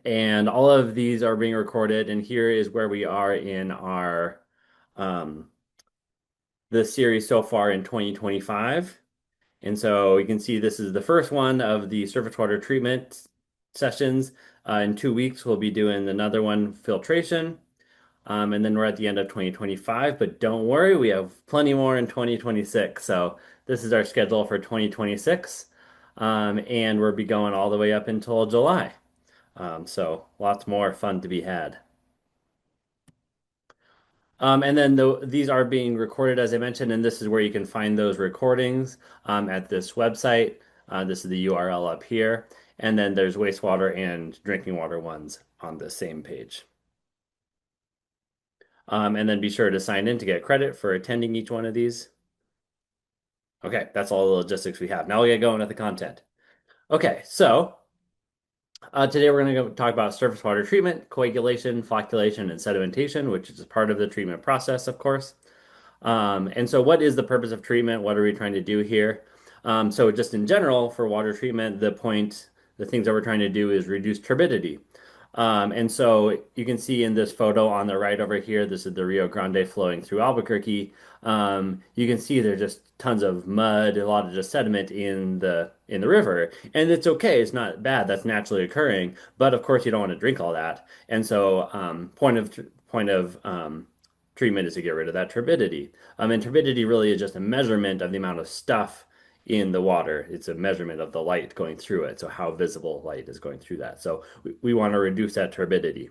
And all of these are being recorded, and here is where we are in our um, the series so far in 2025. And so you can see this is the first one of the surface water treatment sessions. In 2 weeks, we'll be doing another one, filtration. And then we're at the end of 2025, but don't worry, we have plenty more in 2026. So this is our schedule for 2026. And we'll be going all the way up until July. So lots more fun to be had. And then these are being recorded, as I mentioned, and this is where you can find those recordings at this website. This is the URL up here. And then there's wastewater and drinking water ones on the same page. And then be sure to sign in to get credit for attending each one of these. Okay, that's all the logistics we have. Now we get going with the content. Okay, so today we're going to go talk about surface water treatment, coagulation, flocculation, and sedimentation, which is part of the treatment process, of course. And so what is the purpose of treatment? What are we trying to do here? So just in general, for water treatment, the things that we're trying to do is reduce turbidity. And so you can see in this photo on the right over here, this is the Rio Grande flowing through Albuquerque. You can see there's just tons of mud, a lot of just sediment in the river, and it's okay. It's not bad. That's naturally occurring, but of course you don't want to drink all that. And so point of treatment is to get rid of that turbidity. And turbidity really is just a measurement of the amount of stuff in the water. It's a measurement of the light going through it, so how visible light is going through that. So we want to reduce that turbidity.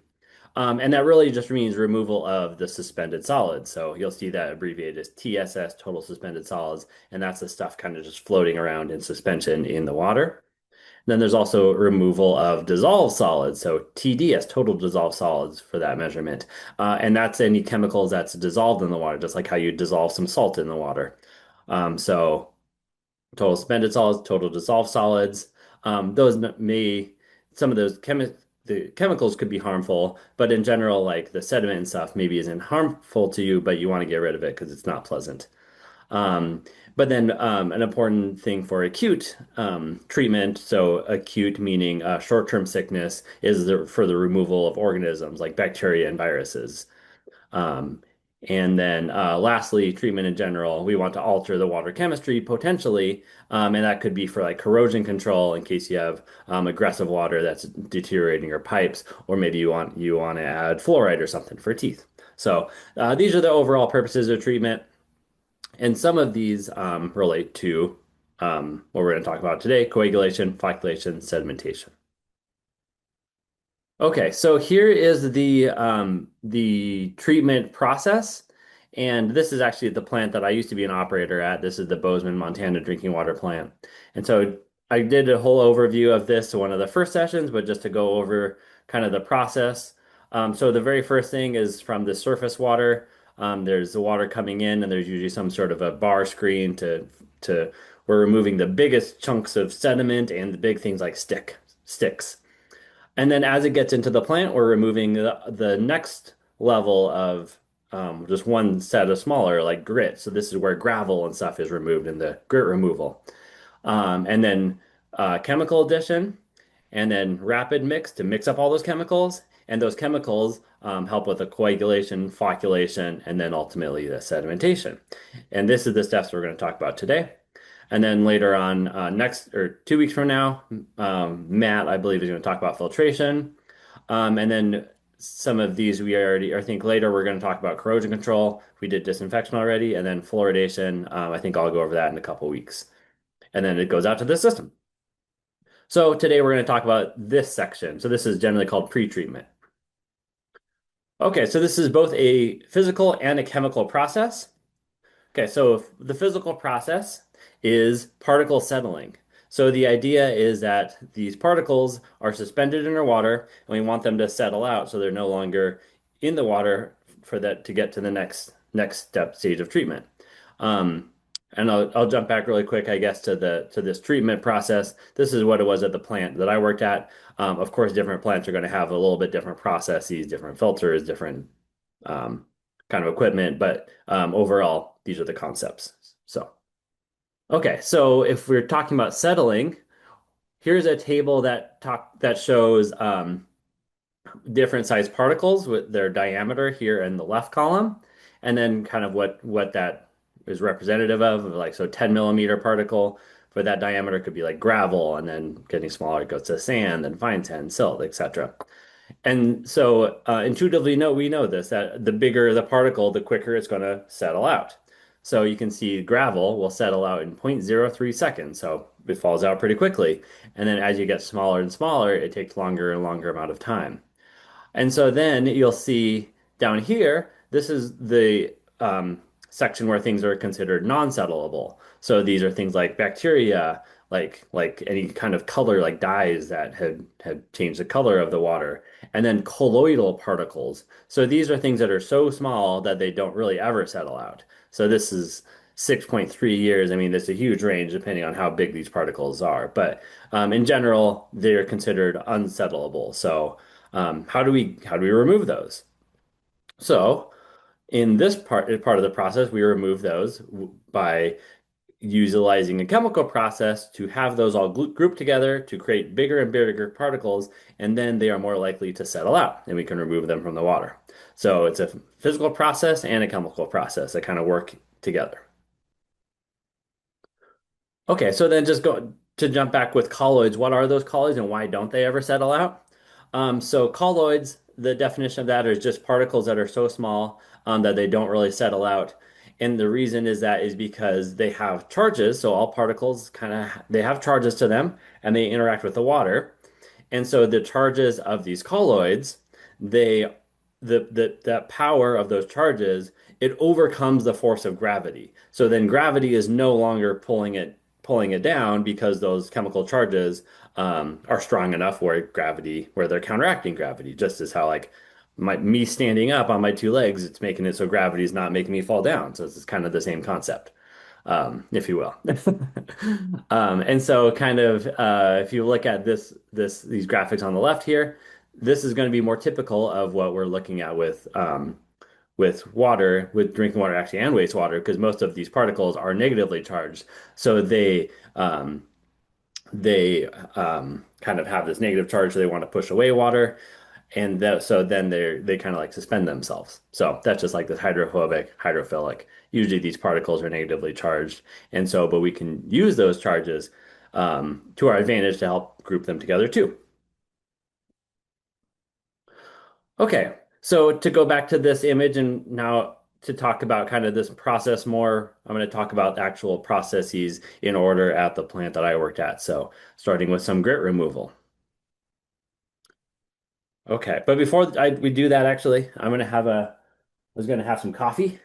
And that really just means removal of the suspended solids. So you'll see that abbreviated as TSS, total suspended solids, and that's the stuff kind of just floating around in suspension in the water. Then there's also removal of dissolved solids, so TDS, total dissolved solids for that measurement. And that's any chemicals that's dissolved in the water, just like how you dissolve some salt in the water. So total suspended solids, total dissolved solids. Those may, some of the chemicals could be harmful, but in general, like the sediment and stuff maybe isn't harmful to you, but you want to get rid of it because it's not pleasant. Um, but then an important thing for acute treatment, so acute meaning short-term sickness, is for the removal of organisms like bacteria and viruses. Um, and then lastly, treatment in general, we want to alter the water chemistry potentially, and that could be for like corrosion control in case you have aggressive water that's deteriorating your pipes, or maybe you want to add fluoride or something for teeth. So these are the overall purposes of treatment. And some of these relate to what we're going to talk about today, coagulation, flocculation, sedimentation. Okay, so here is the treatment process. And this is actually the plant that I used to be an operator at. This is the Bozeman, Montana drinking water plant. And so I did a whole overview of this to one of the first sessions, but just to go over kind of the process. So the very first thing is from the surface water. There's the water coming in, and there's usually some sort of a bar screen to we're removing the biggest chunks of sediment and the big things like sticks. And then as it gets into the plant, we're removing the next level of just one set of smaller, like grit. So this is where gravel and stuff is removed in the grit removal. And then chemical addition, and then rapid mix to mix up all those chemicals. And those chemicals help with the coagulation, flocculation, and then ultimately the sedimentation. And this is the steps we're going to talk about today. And then later on, next or 2 weeks from now, Matt, I believe, is going to talk about filtration. And then some of these we already, I think later we're going to talk about corrosion control. We did disinfection already, and then fluoridation. I think I'll go over that in a couple weeks. And then it goes out to the system. So today we're going to talk about this section. So this is generally called pre-treatment. Okay, so this is both a physical and a chemical process. Okay, so the physical process is particle settling. So the idea is that these particles are suspended in our water, and we want them to settle out so they're no longer in the water for that to get to the next stage of treatment. Um, and I'll jump back really quick, I guess, to this treatment process. This is what it was at the plant that I worked at. Of course, different plants are going to have a little bit different processes, different filters, different um, kind of equipment, but overall, these are the concepts. So, okay, so if we're talking about settling, here's a table that shows. different size particles with their diameter here in the left column, and then kind of what that is representative of, like so 10 millimeter particle for that diameter could be like gravel, and then getting smaller it goes to sand, then fine sand, silt, etc. And so intuitively, no, we know this, that the bigger the particle, the quicker it's going to settle out. So you can see gravel will settle out in 0.03 seconds. So it falls out pretty quickly. And then as you get smaller and smaller, it takes longer and longer amount of time. And so then you'll see down here, this is the section where things are considered non-settleable. So these are things like bacteria, like any kind of color, like dyes that had changed the color of the water, and then colloidal particles. So these are things that are so small that they don't really ever settle out. So this is 6.3 years. I mean, there's a huge range depending on how big these particles are. But in general, they're considered unsettleable. So how do we remove those? So in this part of the process, we remove those by utilizing a chemical process to have those all grouped together to create bigger and bigger particles, and then they are more likely to settle out, and we can remove them from the water. So it's a physical process and a chemical process that kind of work together. Okay, so then just go to jump back with colloids. What are those colloids and why don't they ever settle out? So colloids, the definition of that is just particles that are so small that they don't really settle out. And the reason is that is because they have charges. So all particles kind of they have charges to them and they interact with the water. And so the charges of these colloids, they that power of those charges, it overcomes the force of gravity. So then gravity is no longer pulling it down because those chemical charges are strong enough where they're counteracting gravity. Just as how like me standing up on my two legs, it's making it so gravity is not making me fall down. So it's kind of the same concept, if you will. And so kind of if you look at these graphics on the left here, this is going to be more typical of what we're looking at with water, with drinking water actually and wastewater, because most of these particles are negatively charged. So they kind of have this negative charge, so they want to push away water, and so then they kind of like suspend themselves. So that's just like this hydrophobic, hydrophilic. Usually these particles are negatively charged, and so but we can use those charges to our advantage to help group them together too. Okay, so to go back to this image and now to talk about kind of this process more, I'm going to talk about actual processes in order at the plant that I worked at. So starting with some grit removal. Okay, but before we do that, actually, I was going to have some coffee.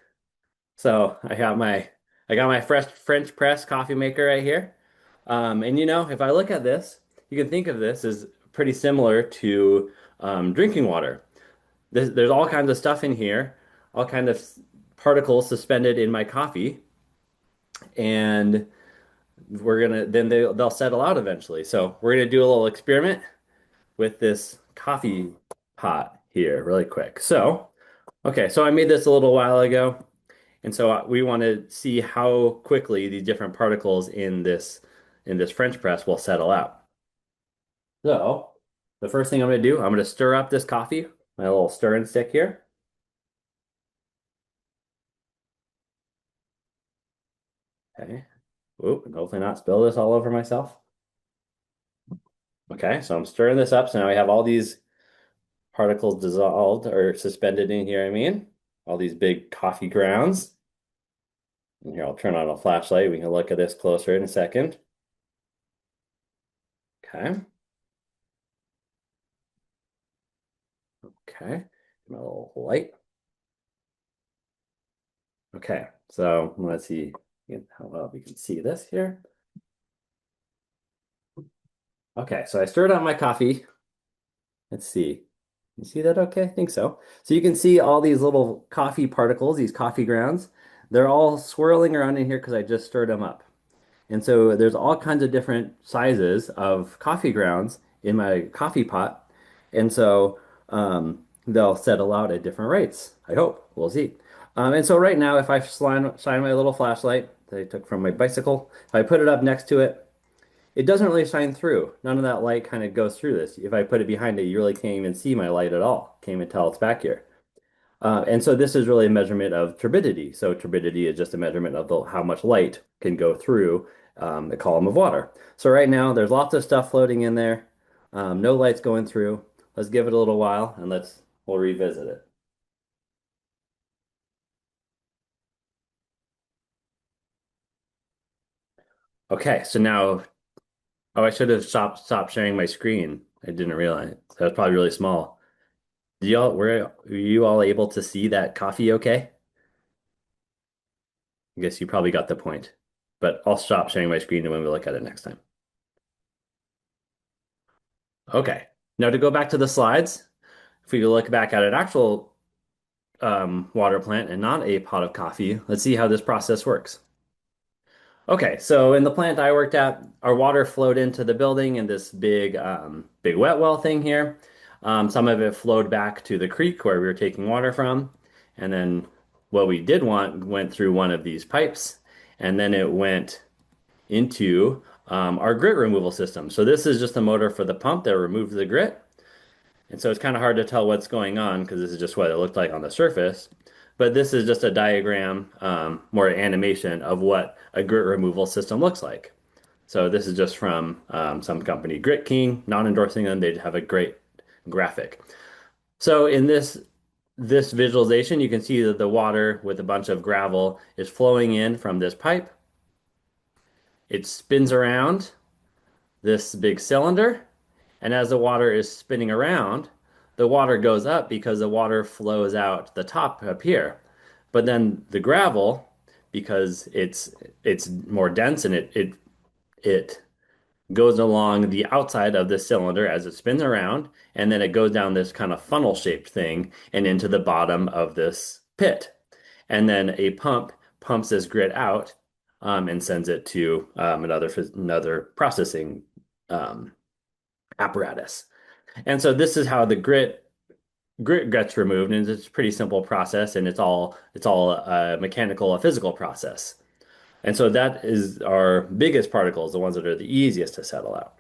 So I got my fresh French press coffee maker right here. And if I look at this, you can think of this as pretty similar to drinking water. There's all kinds of stuff in here, all kinds of particles suspended in my coffee, and they'll settle out eventually. So we're gonna do a little experiment with this coffee pot here really quick. So, okay, so I made this a little while ago, and so we want to see how quickly these different particles in this French press will settle out. So the first thing I'm gonna do, I'm gonna stir up this coffee, my little stirring stick here. Okay. Oop, and hopefully not spill this all over myself. Okay, so I'm stirring this up. So now we have all these particles dissolved or suspended in here, I mean, all these big coffee grounds. And here, I'll turn on a flashlight. We can look at this closer in a second. Okay. Okay. My little light. Okay, so let's see how well we can see this here. Okay, so I stirred up my coffee. Let's see. You see that okay? I think so. So you can see all these little coffee particles, these coffee grounds. They're all swirling around in here because I just stirred them up. And so there's all kinds of different sizes of coffee grounds in my coffee pot. And so they'll settle out at different rates. I hope. We'll see. And so right now, if I shine my little flashlight that I took from my bicycle, if I put it up next to it, It doesn't really shine through. None of that light kind of goes through this. If I put it behind it, you really can't even see my light at all. Can't even tell it's back here. And so this is really a measurement of turbidity. So turbidity is just a measurement of how much light can go through the column of water. So right now there's lots of stuff floating in there. No light's going through. Let's give it a little while and we'll revisit it. Okay, so now, oh, I should have stopped sharing my screen. I didn't realize. That was probably really small. Were you all able to see that coffee okay? I guess you probably got the point. But I'll stop sharing my screen when we look at it next time. Okay. Now to go back to the slides, if we look back at an actual water plant and not a pot of coffee, let's see how this process works. Okay, so in the plant I worked at, our water flowed into the building in this big wet well thing here. Some of it flowed back to the creek where we were taking water from, and then what we did want went through one of these pipes, and then it went into our grit removal system. So this is just a motor for the pump that removes the grit. And so it's kind of hard to tell what's going on because this is just what it looked like on the surface. But this is just a diagram, more animation of what a grit removal system looks like. So this is just from some company, Grit King, not endorsing them. They have a great graphic. So in this visualization, you can see that the water with a bunch of gravel is flowing in from this pipe. It spins around this big cylinder. And as the water is spinning around, the water goes up because the water flows out the top up here. But then the gravel, because it's more dense and it goes along the outside of this cylinder as it spins around, and then it goes down this kind of funnel shaped thing and into the bottom of this pit. And then a pump pumps this grit out and sends it to another processing um, apparatus. And so this is how the grit gets removed, and it's a pretty simple process, and it's all a mechanical, a physical process. And so that is our biggest particles, the ones that are the easiest to settle out.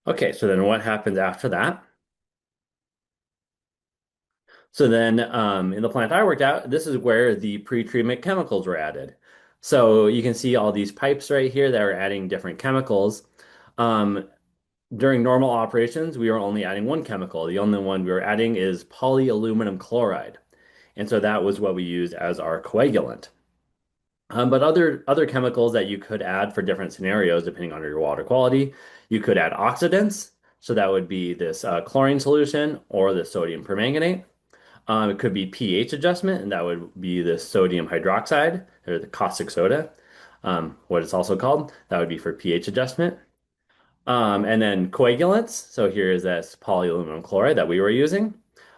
Okay, so then what happens after that? So then in the plant I worked at, this is where the pre-treatment chemicals were added. So you can see all these pipes right here that are adding different chemicals. Um, During normal operations, we were only adding one chemical. The only one we were adding is polyaluminum chloride. And so that was what we used as our coagulant. But other chemicals that you could add for different scenarios, depending on your water quality, you could add oxidants. So that would be this chlorine solution or the sodium permanganate. It could be pH adjustment, and that would be the sodium hydroxide or the caustic soda, what it's also called. That would be for pH adjustment. And then coagulants. So here is this polyaluminum chloride that we were using.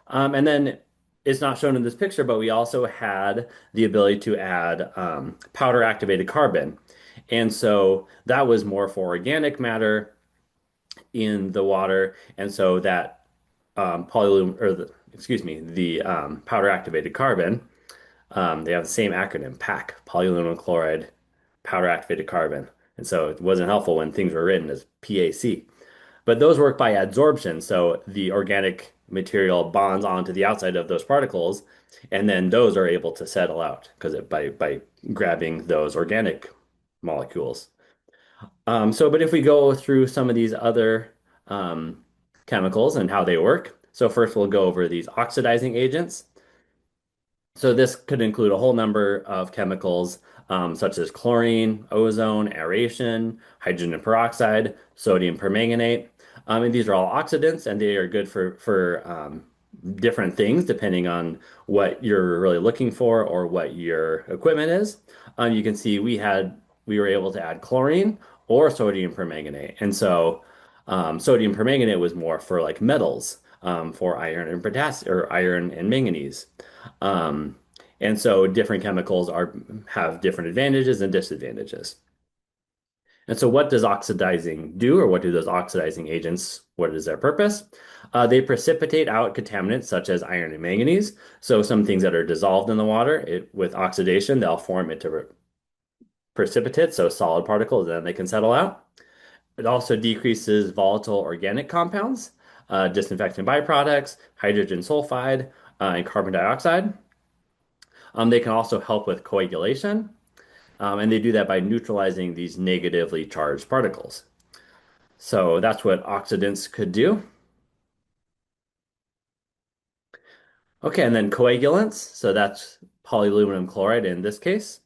And then it's not shown in this picture, but we also had the ability to add powder activated carbon. And so that was more for organic matter in the water. And so that polyalum or excuse me, the powder activated carbon, they have the same acronym, PAC, polyaluminum chloride, powder activated carbon. And so it wasn't helpful when things were written as PAC. But those work by adsorption. So the organic material bonds onto the outside of those particles, and then those are able to settle out because by grabbing those organic molecules. But if we go through some of these other chemicals and how they work. So first we'll go over these oxidizing agents. So this could include a whole number of chemicals, such as chlorine, ozone, aeration, hydrogen peroxide, sodium permanganate. And these are all oxidants, and they are good for different things depending on what you're really looking for or what your equipment is. You can see we were able to add chlorine or sodium permanganate, and so sodium permanganate was more for like metals, for iron and potassium or iron and manganese. Um, and so different chemicals have different advantages and disadvantages. And so what does oxidizing do, or what do those oxidizing agents, what is their purpose? They precipitate out contaminants such as iron and manganese. So some things that are dissolved in the water, with oxidation, they'll form into precipitates, so solid particles, then they can settle out. It also decreases volatile organic compounds, disinfectant byproducts, hydrogen sulfide, and carbon dioxide. They can also help with coagulation, and they do that by neutralizing these negatively charged particles. So that's what oxidants could do. Okay, and then coagulants. So that's polyaluminum chloride in this case.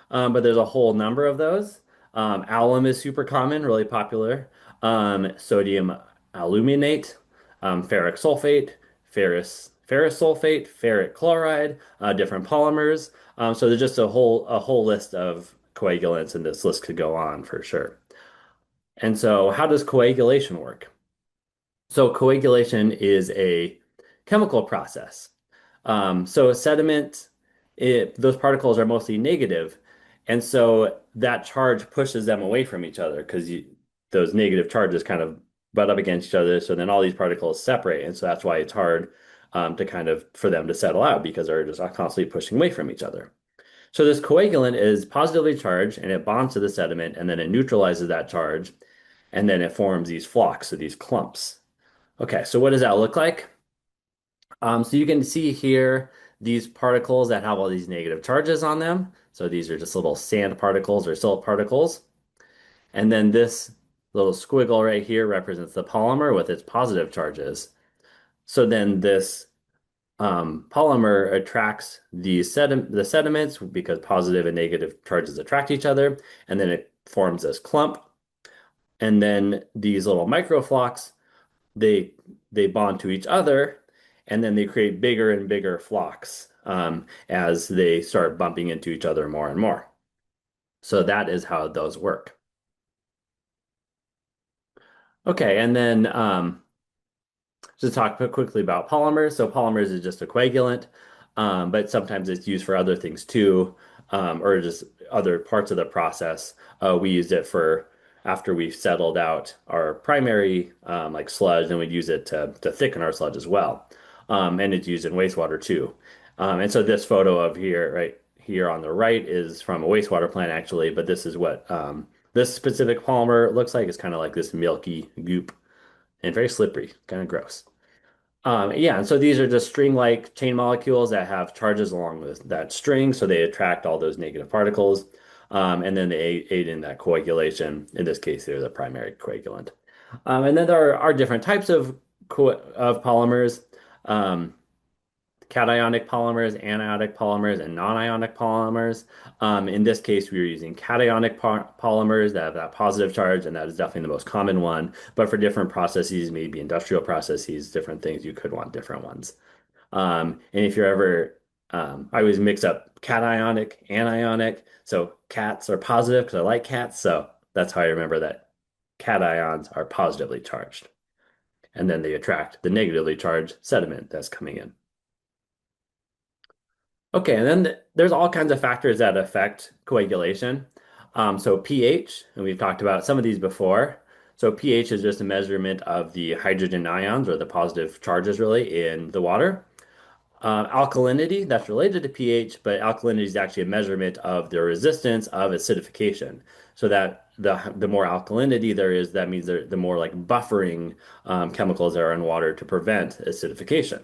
But there's a whole number of those. Alum is super common, really popular. Sodium aluminate, ferric sulfate, ferrous sulfate, ferric chloride, different polymers. So there's just a whole list of coagulants, and this list could go on for sure. And so, how does coagulation work? So coagulation is a chemical process. So sediment, those particles are mostly negative, and so that charge pushes them away from each other because those negative charges kind of butt up against each other. So then all these particles separate, and so that's why it's hard to kind of for them to settle out because they're just constantly pushing away from each other. So this coagulant is positively charged, and it bonds to the sediment, and then it neutralizes that charge, and then it forms these flocks, so these clumps. Okay, so what does that look like? So you can see here these particles that have all these negative charges on them. So these are just little sand particles or silt particles. And then this little squiggle right here represents the polymer with its positive charges. So then this polymer attracts the sediments because positive and negative charges attract each other, and then it forms this clump. And then these little microflocks they they bond to each other, and then they create bigger and bigger flocks as they start bumping into each other more and more. So that is how those work. Okay, and then just talk quickly about polymers. So polymers is just a coagulant, but sometimes it's used for other things too, or just other parts of the process. We used it for after we settled out our primary like sludge, and we'd use it to thicken our sludge as well. And it's used in wastewater too. And so this photo of here, right here on the right, is from a wastewater plant actually, but this is what this specific polymer looks like. It's kind of like this milky goop and very slippery, kind of gross. Yeah, and so these are just string-like chain molecules that have charges along with that string, so they attract all those negative particles, and then they aid in that coagulation. In this case, they're the primary coagulant. And then there are different types of polymers. Um, Cationic polymers, anionic polymers, and non-ionic polymers. In this case, we were using cationic polymers that have that positive charge, and that is definitely the most common one. But for different processes, maybe industrial processes, different things, you could want different ones. And if you're ever, I always mix up cationic, anionic. So cats are positive because I like cats. So that's how I remember that cations are positively charged. And then they attract the negatively charged sediment that's coming in. Okay, and then there's all kinds of factors that affect coagulation. So pH, and we've talked about some of these before. So pH is just a measurement of the hydrogen ions or the positive charges really in the water. Alkalinity, that's related to pH, but alkalinity is actually a measurement of the resistance of acidification. So that the more alkalinity there is, that means the more like buffering chemicals that are in water to prevent acidification.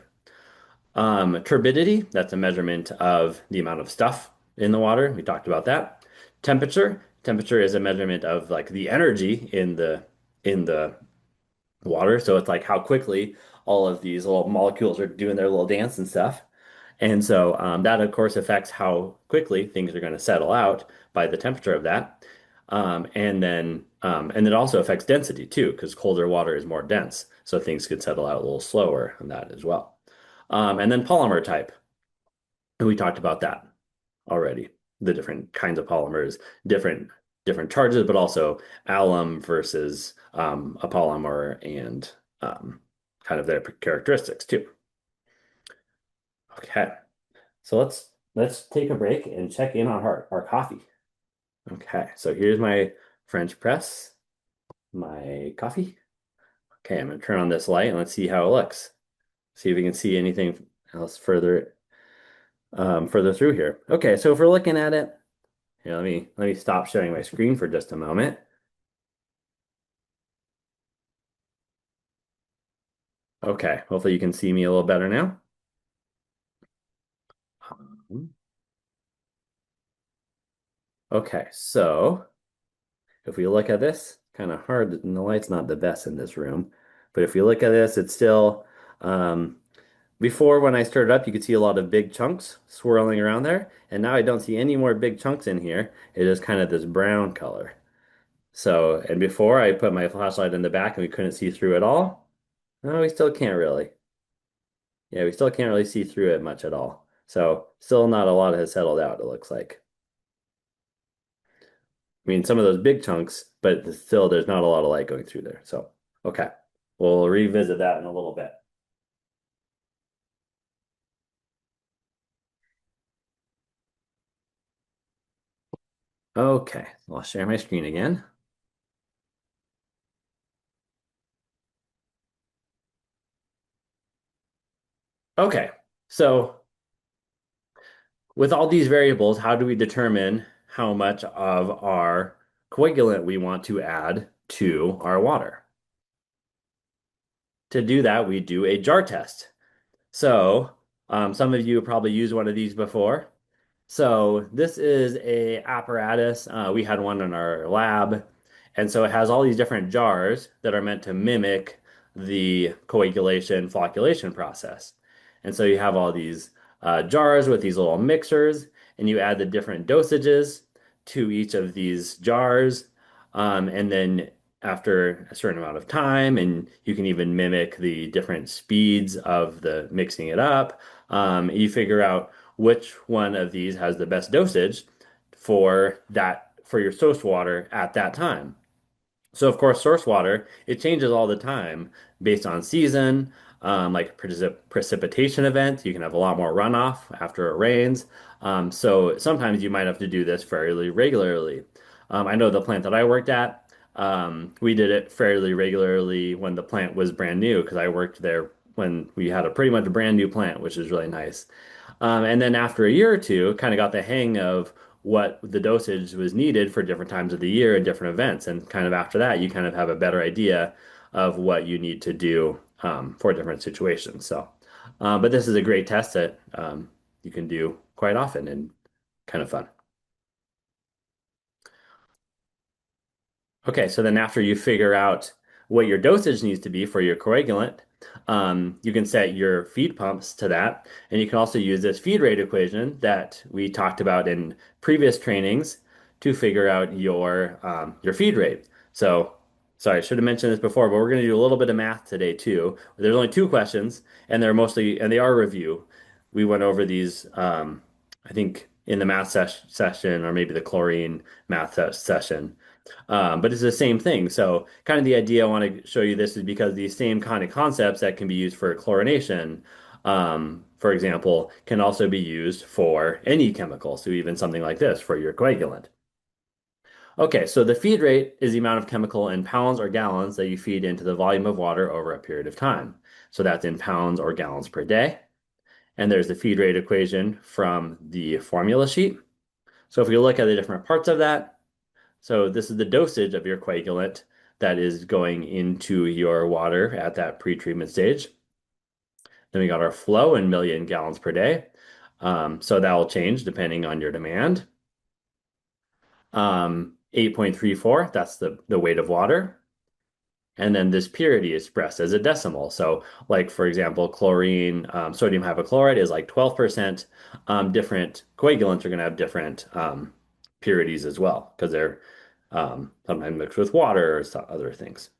Turbidity, that's a measurement of the amount of stuff in the water. We talked about that. Temperature is a measurement of like the energy in the water. So it's like how quickly all of these little molecules are doing their little dance and stuff. And so that of course affects how quickly things are going to settle out by the temperature of that. And it also affects density too, because colder water is more dense. So things could settle out a little slower on that as well. And then polymer type. And we talked about that already. The different kinds of polymers, different charges, but also alum versus a polymer and kind of their characteristics too. Okay, so let's take a break and check in on our coffee. Okay, so here's my French press, my coffee. Okay, I'm gonna turn on this light and let's see how it looks. See if we can see anything else further through here. Okay, so if we're looking at it, Here, let me stop sharing my screen for just a moment. Okay, hopefully you can see me a little better now. Okay, so if we look at this, kind of hard, and the light's not the best in this room, but if we look at this, it's still, um, before when I started up, you could see a lot of big chunks swirling around there, and now I don't see any more big chunks in here. It is kind of this brown color. So, and before I put my flashlight in the back and we couldn't see through it all. No, we still can't really. Yeah, we still can't really see through it much at all. So, still not a lot has settled out, it looks like. I mean, some of those big chunks, but still there's not a lot of light going through there. So, okay. We'll revisit that in a little bit. Okay, I'll share my screen again. Okay, so with all these variables, how do we determine how much of our coagulant we want to add to our water? To do that, we do a jar test. So, some of you have probably used one of these before. So this is a apparatus. We had one in our lab, and so it has all these different jars that are meant to mimic the coagulation flocculation process. And so you have all these jars with these little mixers, and you add the different dosages to each of these jars, and then after a certain amount of time, and you can even mimic the different speeds of the mixing it up. You figure out which one of these has the best dosage for your source water at that time. So of course, source water, it changes all the time based on season, like precipitation events. You can have a lot more runoff after it rains. So sometimes you might have to do this fairly regularly. I know the plant that I worked at, we did it fairly regularly when the plant was brand new because I worked there when we had a pretty much brand new plant, which is really nice. And then after a year or two, kind of got the hang of what the dosage was needed for different times of the year and different events. And kind of after that, you kind of have a better idea of what you need to do for different situations. So, but this is a great test that you can do quite often and kind of fun. Okay, so then after you figure out what your dosage needs to be for your coagulant, you can set your feed pumps to that. And you can also use this feed rate equation that we talked about in previous trainings to figure out your feed rate. So, sorry, I should have mentioned this before, but we're going to do a little bit of math today too. There's only two questions, and they are review. We went over these, I think, in the math session or maybe the chlorine math session. But it's the same thing. So, kind of the idea I want to show you this is because these same kind of concepts that can be used for chlorination, for example, can also be used for any chemical. So, even something like this for your coagulant. Okay, so the feed rate is the amount of chemical in pounds or gallons that you feed into the volume of water over a period of time. So, that's in pounds or gallons per day. And there's the feed rate equation from the formula sheet. So, if we look at the different parts of that, so this is the dosage of your coagulant that is going into your water at that pre-treatment stage. Then we got our flow in million gallons per day. So that will change depending on your demand. 8.34, that's the weight of water. And then this purity is expressed as a decimal. So, like for example, chlorine, sodium hypochlorite is like 12%. Different coagulants are going to have different purities as well because they're sometimes mixed with water or other things.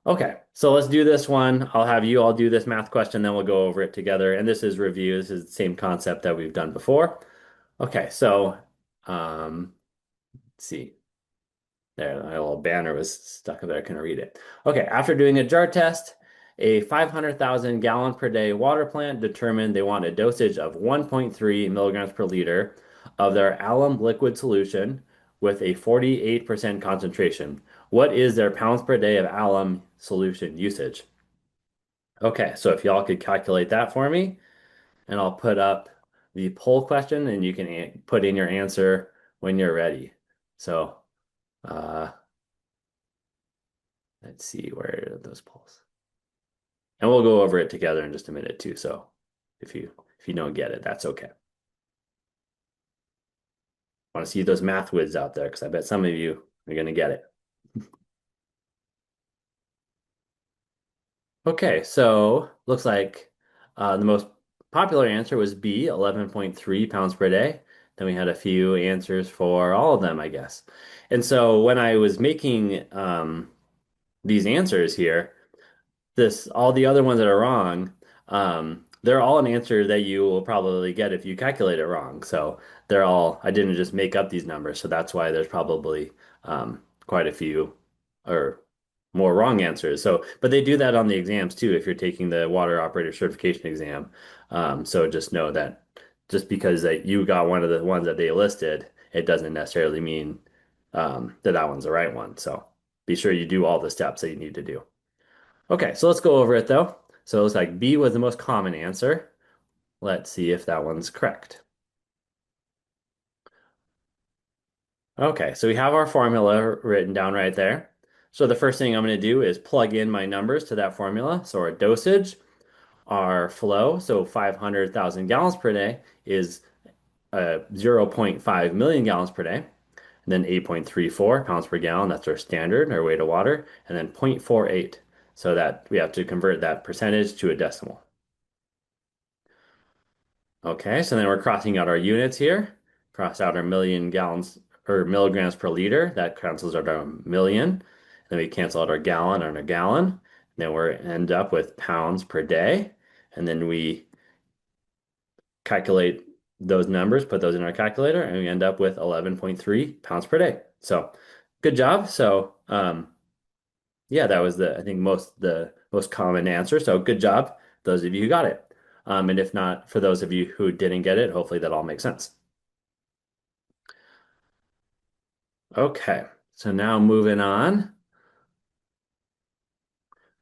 Okay, so let's do this one. I'll have you all do this math question, then we'll go over it together. And this is review. This is the same concept that we've done before. Okay, so let's see. There, my little banner was stuck there. I couldn't read it. Okay, after doing a jar test, a 500,000 gallon per day water plant determined they want a dosage of 1.3 milligrams per liter of their alum liquid solution with a 48% concentration. What is their pounds per day of alum solution usage? Okay, so if y'all could calculate that for me, and I'll put up the poll question, and you can put in your answer when you're ready. So, uh, let's see, where are those polls? And we'll go over it together in just a minute too. So if you don't get it, that's okay. I want to see those math whiz out there because I bet some of you are going to get it. Okay, so looks like the most popular answer was B, 11.3 pounds per day. Then we had a few answers for all of them, I guess. And so when I was making these answers here, this all the other ones that are wrong, they're all an answer that you will probably get if you calculate it wrong. So they're all, I didn't just make up these numbers, so that's why there's probably quite a few or more wrong answers. So, but they do that on the exams too if you're taking the water operator certification exam. So just know that just because that you got one of the ones that they listed, it doesn't necessarily mean that that one's the right one. So be sure you do all the steps that you need to do. Okay, so let's go over it though. So it looks like B was the most common answer. Let's see if that one's correct. Okay, so we have our formula written down right there. So the first thing I'm going to do is plug in my numbers to that formula. So our dosage, our flow, so 500,000 gallons per day is 0 0.5 million gallons per day. And then 8.34 pounds per gallon, that's our standard, our weight of water. And then 0.48. So that we have to convert that percentage to a decimal. Okay, so then we're crossing out our units here. Cross out our million gallons or milligrams per liter. That cancels out our million. Then we cancel out our gallon and our gallon. Then we end up with pounds per day. And then we calculate those numbers, put those in our calculator, and we end up with 11.3 pounds per day. So good job. So yeah, that was I think the most common answer. So good job, those of you who got it. And if not, for those of you who didn't get it, hopefully that all makes sense. Okay, so now moving on.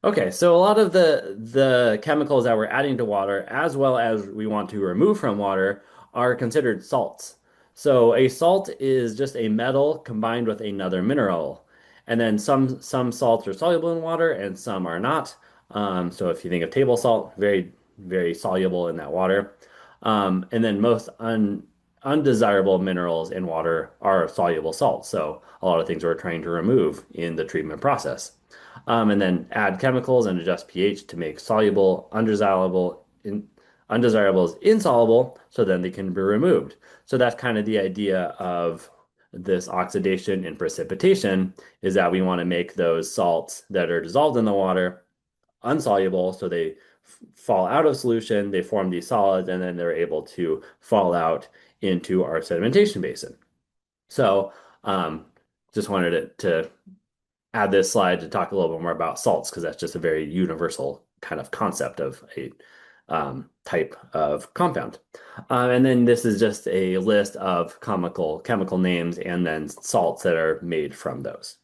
Okay, so a lot of the chemicals that we're adding to water, as well as we want to remove from water, are considered salts. So a salt is just a metal combined with another mineral. And then some salts are soluble in water and some are not. So if you think of table salt, very soluble in that water. And then most undesirable minerals in water are soluble salts. So a lot of things we're trying to remove in the treatment process. And then add chemicals and adjust pH to make soluble, undesirables insoluble, so then they can be removed. So that's kind of the idea of this oxidation and precipitation is that we want to make those salts that are dissolved in the water unsoluble, so they fall out of solution, they form these solids, and then they're able to fall out into our sedimentation basin. So just wanted to add this slide to talk a little bit more about salts because that's just a very universal kind of concept of a type of compound. And then this is just a list of chemical names and then salts that are made from those.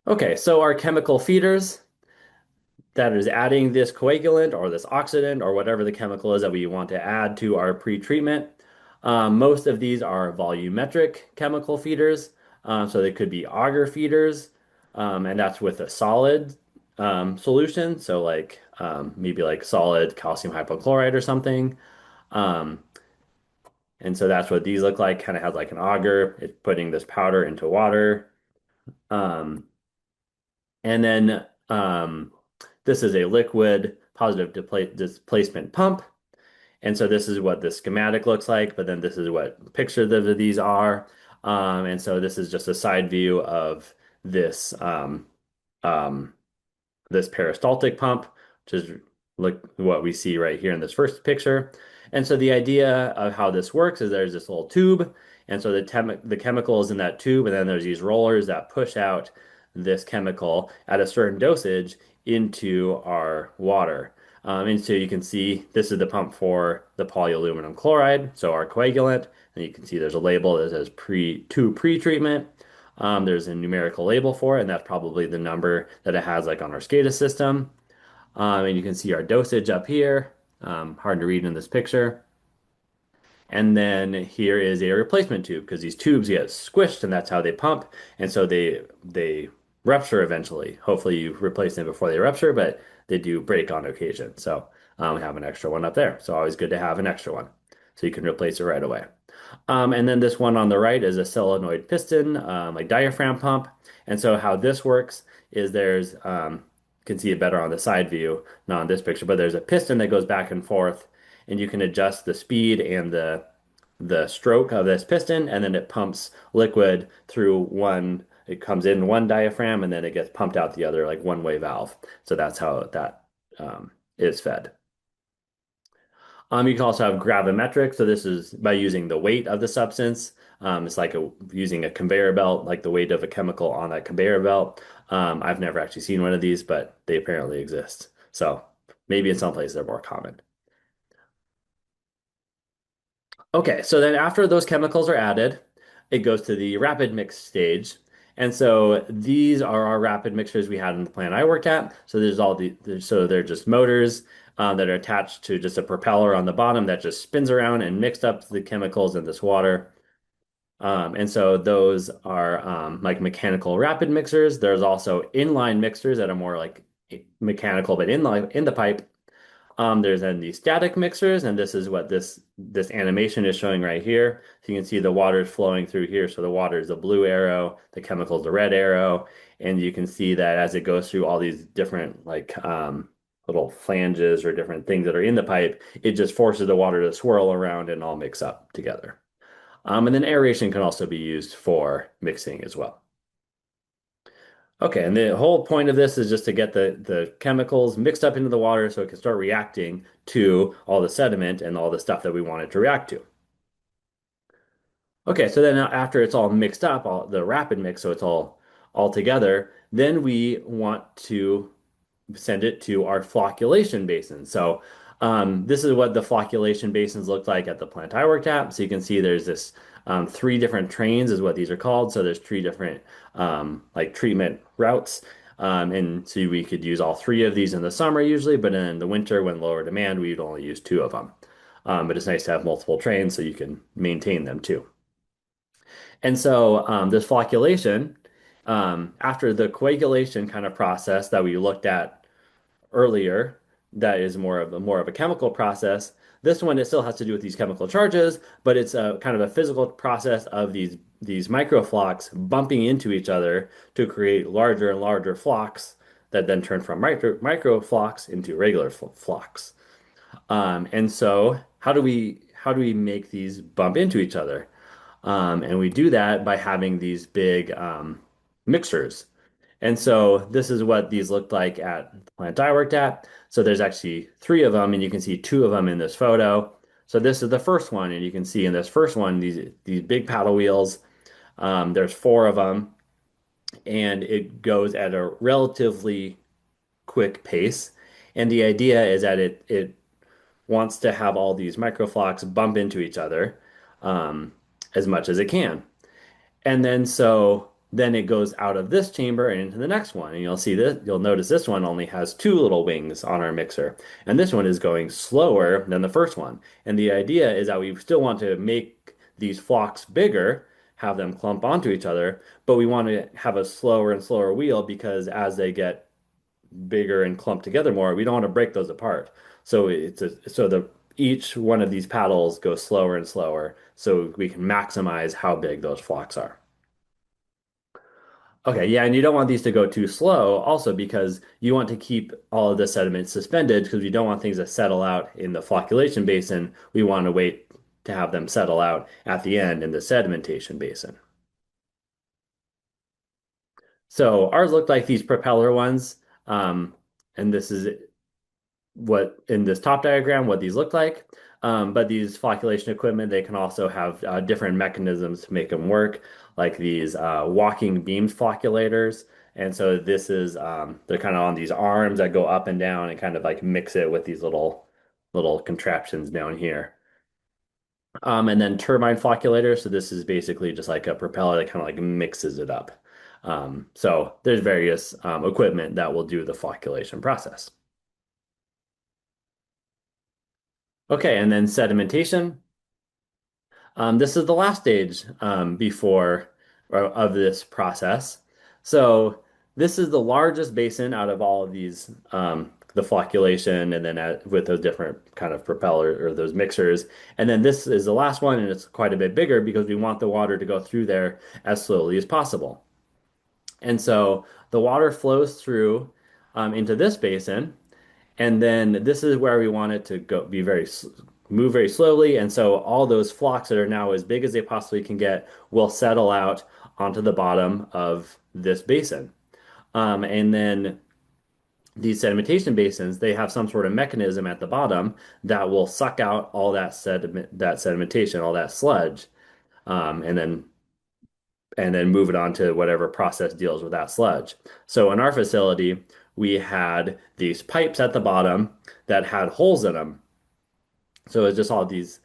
Okay, so our chemical feeders, that is adding this coagulant or this oxidant or whatever the chemical is that we want to add to our pre-treatment. Most of these are volumetric chemical feeders, so they could be agar feeders, and that's with a solid solution, so like maybe like solid calcium hypochlorite or something. Um, and so that's what these look like, kind of has like an agar. It's putting this powder into water. Um, and then this is a liquid positive displacement pump. And so this is what the schematic looks like, but then this is what pictures of these are. And so this is just a side view of this um, this peristaltic pump, which is like what we see right here in this first picture. And so the idea of how this works is there's this little tube, and so the chemical is in that tube, and then there's these rollers that push out this chemical at a certain dosage into our water. And so you can see this is the pump for the polyaluminum chloride, so our coagulant, and you can see there's a label that says pre-treatment. There's a numerical label for it, and that's probably the number that it has like on our SCADA system. And you can see our dosage up here. Hard to read in this picture. And then here is a replacement tube because these tubes get squished and that's how they pump. And so they rupture eventually. Hopefully you replace them before they rupture, but they do break on occasion. So we have an extra one up there. So always good to have an extra one. So you can replace it right away. And then this one on the right is a solenoid piston, like diaphragm pump. And so how this works is you can see it better on the side view, not on this picture, but there's a piston that goes back and forth, and you can adjust the speed and the stroke of this piston, and then it pumps liquid through one. It comes in one diaphragm, and then it gets pumped out the other, like one-way valve. So that's how that is fed. You can also have gravimetric. So this is by using the weight of the substance. It's like using a conveyor belt, like the weight of a chemical on that conveyor belt. I've never actually seen one of these, but they apparently exist. So maybe in some places they're more common. Okay, so then after those chemicals are added, it goes to the rapid mix stage. And so these are our rapid mixers we had in the plant I worked at. So so they're just motors that are attached to just a propeller on the bottom that just spins around and mixed up the chemicals in this water. And so those are like mechanical rapid mixers. There's also inline mixers that are more like mechanical, but in the pipe. There's then the static mixers, and this is what this animation is showing right here. So you can see the water is flowing through here. So the water is the blue arrow, the chemical is the red arrow, and you can see that as it goes through all these different like little flanges or different things that are in the pipe, it just forces the water to swirl around and all mix up together. And then aeration can also be used for mixing as well. Okay, and the whole point of this is just to get the chemicals mixed up into the water so it can start reacting to all the sediment and all the stuff that we want it to react to. Okay, so then after it's all mixed up, all the rapid mix, so it's all together, then we want to send it to our flocculation basin. So this is what the flocculation basins look like at the plant I worked at. So you can see there's this three different trains is what these are called. So there's three different like treatment routes. And so we could use all three of these in the summer usually, but in the winter when lower demand, we'd only use two of them. But it's nice to have multiple trains so you can maintain them too. And so this flocculation, after the coagulation kind of process that we looked at earlier, that is more of a chemical process. This one, it still has to do with these chemical charges, but it's a kind of a physical process of these microflocks bumping into each other to create larger and larger flocks that then turn from microflocks into regular flocks. And so how do we make these bump into each other? And we do that by having these big mixers. And so this is what these looked like at the plant I worked at. So there's actually three of them, and you can see two of them in this photo. So this is the first one, and you can see in this first one these big paddle wheels. There's four of them, and it goes at a relatively quick pace. And the idea is that it wants to have all these microflocks bump into each other as much as it can. And then it goes out of this chamber and into the next one. And you'll notice this one only has two little wings on our mixer. And this one is going slower than the first one. And the idea is that we still want to make these flocks bigger, have them clump onto each other, but we want to have a slower and slower wheel because as they get bigger and clumped together more, we don't want to break those apart. So each one of these paddles goes slower and slower so we can maximize how big those flocks are. Okay, yeah, and you don't want these to go too slow also because you want to keep all of the sediment suspended because we don't want things to settle out in the flocculation basin. We want to wait to have them settle out at the end in the sedimentation basin. So ours looked like these propeller ones. And this is what in this top diagram, what these look like. But these flocculation equipment, they can also have different mechanisms to make them work, like these walking beam flocculators. And so they're kind of on these arms that go up and down and kind of like mix it with these little contraptions down here. And then turbine flocculator. So this is basically just like a propeller that kind of like mixes it up. So there's various equipment that will do the flocculation process. Okay, and then sedimentation. This is the last stage before or of this process. So this is the largest basin out of all of these, the flocculation, and then with those different kind of propeller or those mixers. And then this is the last one, and it's quite a bit bigger because we want the water to go through there as slowly as possible. And so the water flows through into this basin, and then this is where we want it to go be move very slowly. And so all those flocks that are now as big as they possibly can get will settle out onto the bottom of this basin. And then these sedimentation basins, they have some sort of mechanism at the bottom that will suck out all that sedimentation, all that sludge, um, and then and then move it on to whatever process deals with that sludge. So in our facility, we had these pipes at the bottom that had holes in them. So it's just all these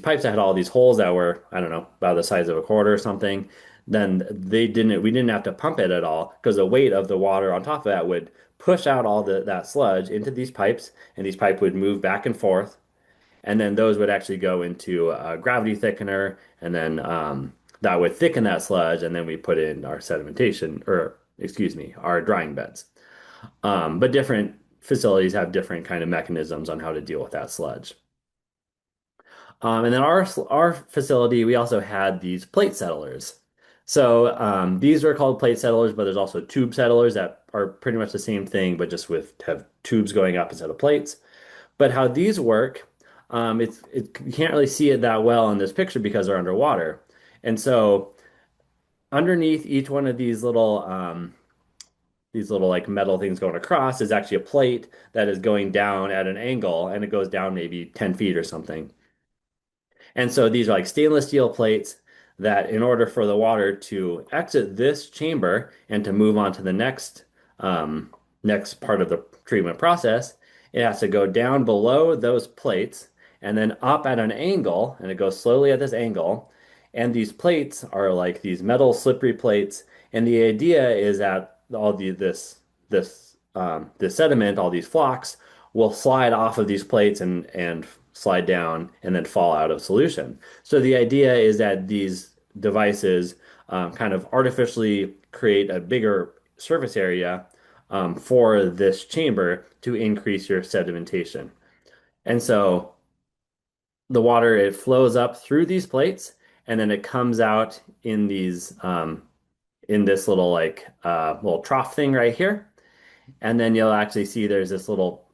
pipes that had all these holes that were, I don't know, about the size of a quarter or something. Then we didn't have to pump it at all because the weight of the water on top of that would push out all that sludge into these pipes, and these pipes would move back and forth, and then those would actually go into a gravity thickener, and then that would thicken that sludge, and then we put in our sedimentation, or excuse me, our drying beds. But different facilities have different kind of mechanisms on how to deal with that sludge. And then our facility, we also had these plate settlers. So these are called plate settlers, but there's also tube settlers that are pretty much the same thing, but just with have tubes going up instead of plates. But how these work, you can't really see it that well in this picture because they're underwater. And so underneath each one of these little like metal things going across is actually a plate that is going down at an angle, and it goes down maybe 10 feet or something. And so these are like stainless steel plates that, in order for the water to exit this chamber and to move on to the next part of the treatment process, it has to go down below those plates and then up at an angle, and it goes slowly at this angle. And these plates are like these metal slippery plates. And the idea is that this sediment, all these flocks, will slide off of these plates and slide down and then fall out of solution. So the idea is that these devices kind of artificially create a bigger surface area for this chamber to increase your sedimentation. And so the water, it flows up through these plates, and then it comes out in these in this little like little trough thing right here. And then you'll actually see there's this little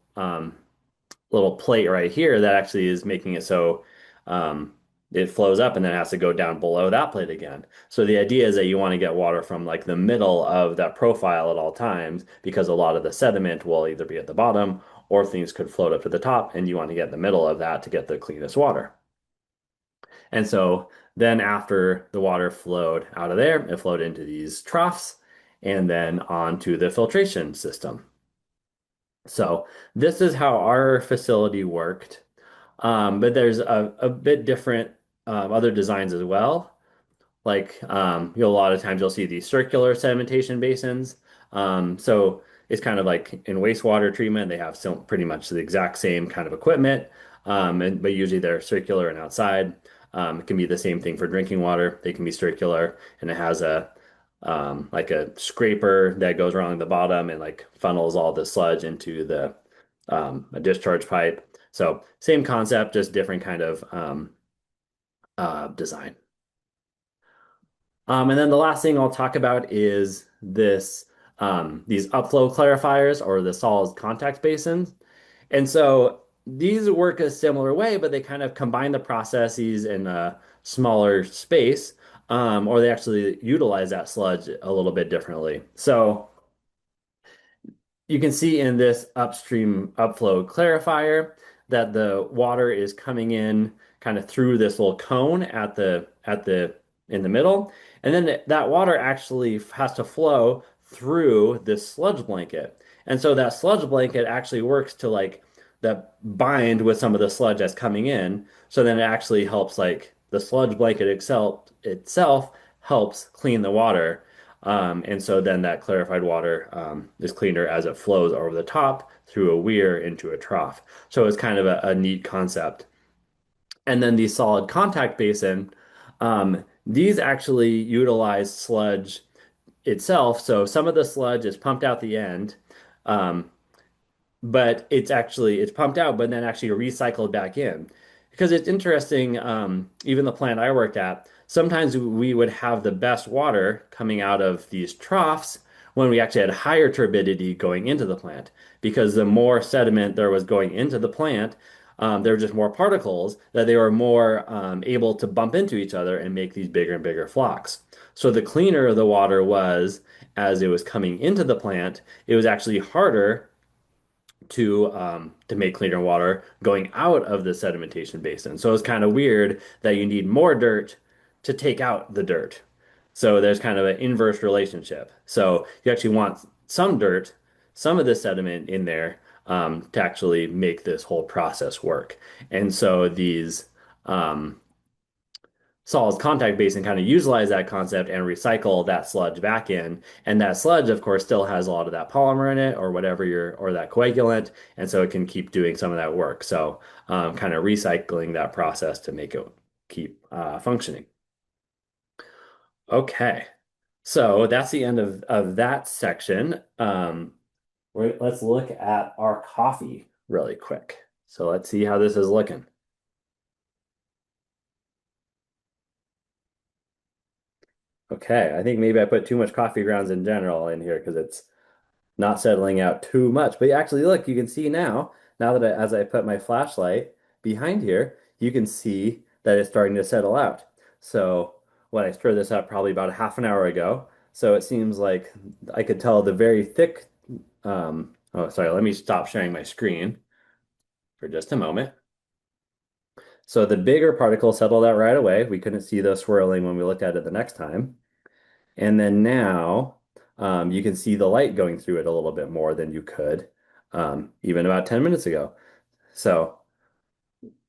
plate right here that actually is making it so um, it flows up and then it has to go down below that plate again. So the idea is that you want to get water from like the middle of that profile at all times, because a lot of the sediment will either be at the bottom or things could float up to the top, and you want to get in the middle of that to get the cleanest water. And so then after the water flowed out of there, it flowed into these troughs and then onto the filtration system. So this is how our facility worked. But there's a bit different other designs as well. Like a lot of times you'll see these circular sedimentation basins. So it's kind of like in wastewater treatment, they have some pretty much the exact same kind of equipment, but usually they're circular and outside. It can be the same thing for drinking water. They can be circular, and it has a like a scraper that goes around the bottom and like funnels all the sludge into the a discharge pipe. So same concept, just different kind of design. And then the last thing I'll talk about is these upflow clarifiers, or the solids contact basins. And so these work a similar way, but they kind of combine the processes in a smaller space, or they actually utilize that sludge a little bit differently. So you can see in this upstream upflow clarifier that the water is coming in kind of through this little cone at the in the middle, and then that water actually has to flow through this sludge blanket. And so that sludge blanket actually works to like that bind with some of the sludge that's coming in. So then it actually helps, like the sludge blanket itself helps clean the water. And so then that clarified water is cleaner as it flows over the top through a weir into a trough. So it's kind of a neat concept. And then the solid contact basin, these actually utilize sludge itself. So some of the sludge is pumped out the end. Um, but it's pumped out, but then actually recycled back in. Because it's interesting, even the plant I worked at, sometimes we would have the best water coming out of these troughs when we actually had higher turbidity going into the plant. Because the more sediment there was going into the plant, there were just more particles that they were more able to bump into each other and make these bigger and bigger flocks. So the cleaner the water was as it was coming into the plant, it was actually harder to make cleaner water going out of the sedimentation basin. So it's kind of weird that you need more dirt to take out the dirt. So there's kind of an inverse relationship. So you actually want some dirt, some of the sediment in there to actually make this whole process work. And so these solids contact basin kind of utilize that concept and recycle that sludge back in. And that sludge, of course, still has a lot of that polymer in it or whatever or that coagulant. And so it can keep doing some of that work. So kind of recycling that process to make it keep functioning. Okay. So that's the end of that section. Let's look at our coffee really quick. So let's see how this is looking. Okay, I think maybe I put too much coffee grounds in general in here because it's not settling out too much. But actually, look, you can see now that as I put my flashlight behind here, you can see that it's starting to settle out. So when I stirred this up probably about a half an hour ago, so it seems like I could tell the very thick, oh, sorry, let me stop sharing my screen for just a moment. So the bigger particles settled out right away. We couldn't see those swirling when we looked at it the next time. And then now you can see the light going through it a little bit more than you could even about 10 minutes ago. So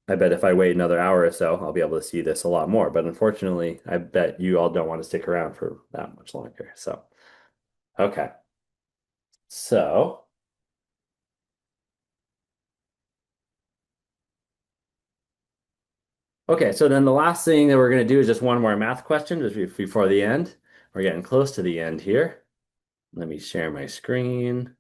I bet if I wait another hour or so, I'll be able to see this a lot more. But unfortunately, I bet you all don't want to stick around for that much longer. So, okay. So, okay. So then the last thing that we're going to do is just one more math question just before the end. We're getting close to the end here. Let me share my screen.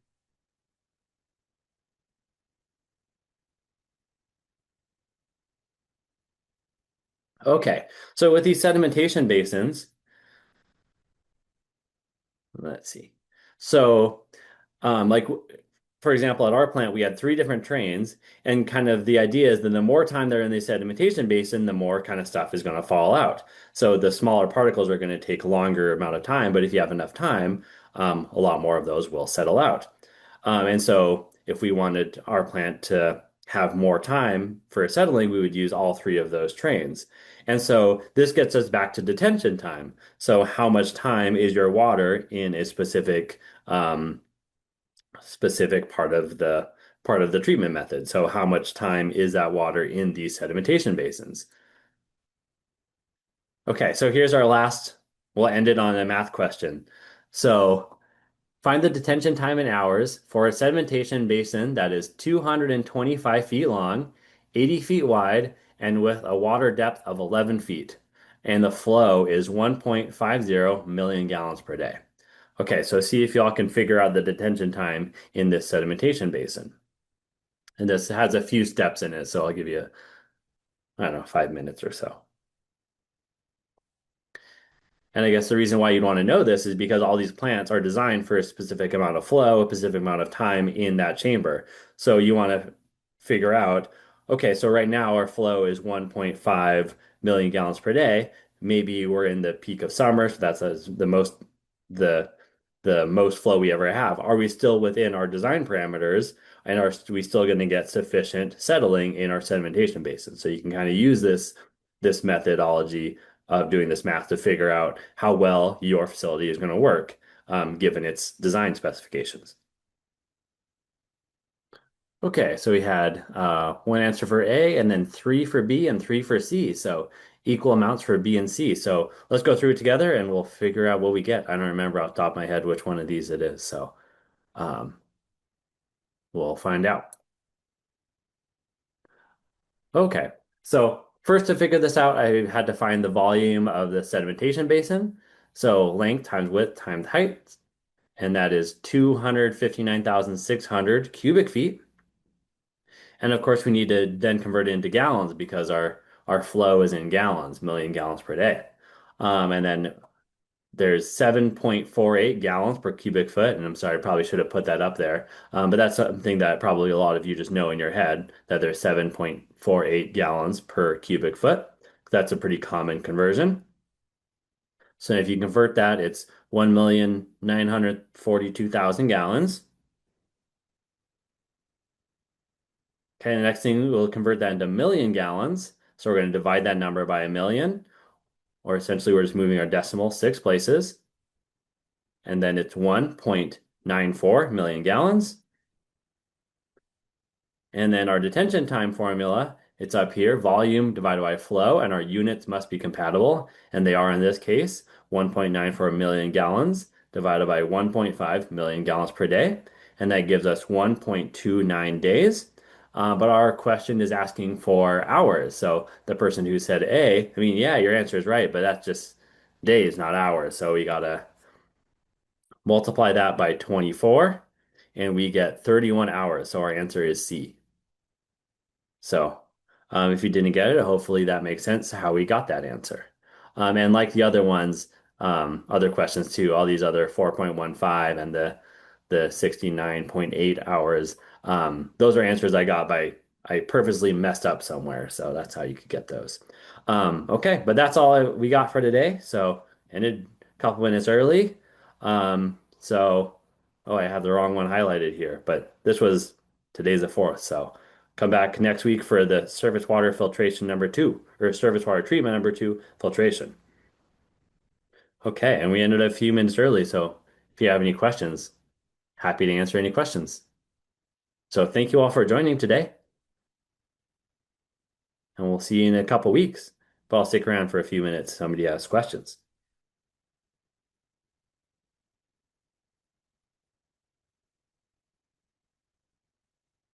Okay. So with these sedimentation basins, let's see. So, like for example, at our plant, we had three different trains, and kind of the idea is that the more time they're in the sedimentation basin, the more kind of stuff is going to fall out. So the smaller particles are going to take longer amount of time, but if you have enough time, a lot more of those will settle out. And so if we wanted our plant to have more time for settling, we would use all three of those trains. And so this gets us back to detention time. So how much time is your water in a specific part of the treatment method? So how much time is that water in these sedimentation basins? Okay, so here's our last, we'll end it on a math question. So find the detention time in hours for a sedimentation basin that is 225 feet long, 80 feet wide, and with a water depth of 11 feet. And the flow is 1.50 million gallons per day. Okay, so see if y'all can figure out the detention time in this sedimentation basin. And this has a few steps in it, so I'll give you, I don't know, 5 minutes or so. And I guess the reason why you'd want to know this is because all these plants are designed for a specific amount of flow, a specific amount of time in that chamber. So you want to figure out, okay, so right now our flow is 1.5 million gallons per day. Maybe we're in the peak of summer, so that's the the most flow we ever have. Are we still within our design parameters? And are we still going to get sufficient settling in our sedimentation basin? So you can kind of use this methodology of doing this math to figure out how well your facility is going to work, given its design specifications. Okay, so we had one answer for A and then three for B and three for C. So equal amounts for B and C. So let's go through it together and we'll figure out what we get. I don't remember off the top of my head which one of these it is. So um, we'll find out. Okay, so First, to figure this out, I had to find the volume of the sedimentation basin. So length times width times height, and that is 259,600 cubic feet. And of course, we need to then convert it into gallons because our flow is in gallons, million gallons per day. And then there's 7.48 gallons per cubic foot. And I'm sorry, I probably should have put that up there. But that's something that probably a lot of you just know in your head that there's 7.48 gallons per cubic foot. That's a pretty common conversion. So if you convert that, it's 1,942,000 gallons. Okay, the next thing we'll convert that into million gallons. So we're going to divide that number by a million, or essentially we're just moving our decimal 6 places. And then it's 1.94 million gallons. And then our detention time formula, it's up here, volume divided by flow, and our units must be compatible. And they are in this case, 1.94 million gallons divided by 1.5 million gallons per day. And that gives us 1.29 days. But our question is asking for hours. So the person who said A, I mean, yeah, your answer is right, but that's just days, not hours. So we gotta multiply that by 24, and we get 31 hours. So our answer is C. So if you didn't get it, hopefully that makes sense how we got that answer. And like the other ones, other questions too, all these other 4.15 and the 69.8 hours, those are answers I got by I purposely messed up somewhere. So that's how you could get those. Okay, but that's all we got for today. So ended a couple minutes early. So, oh, I have the wrong one highlighted here, but this was today's the fourth. So come back next week for the surface water filtration number two, or surface water treatment number two, filtration. Okay, and we ended a few minutes early. So if you have any questions, happy to answer any questions. So thank you all for joining today, and we'll see you in a couple weeks. But I'll stick around for a few minutes. Somebody has questions.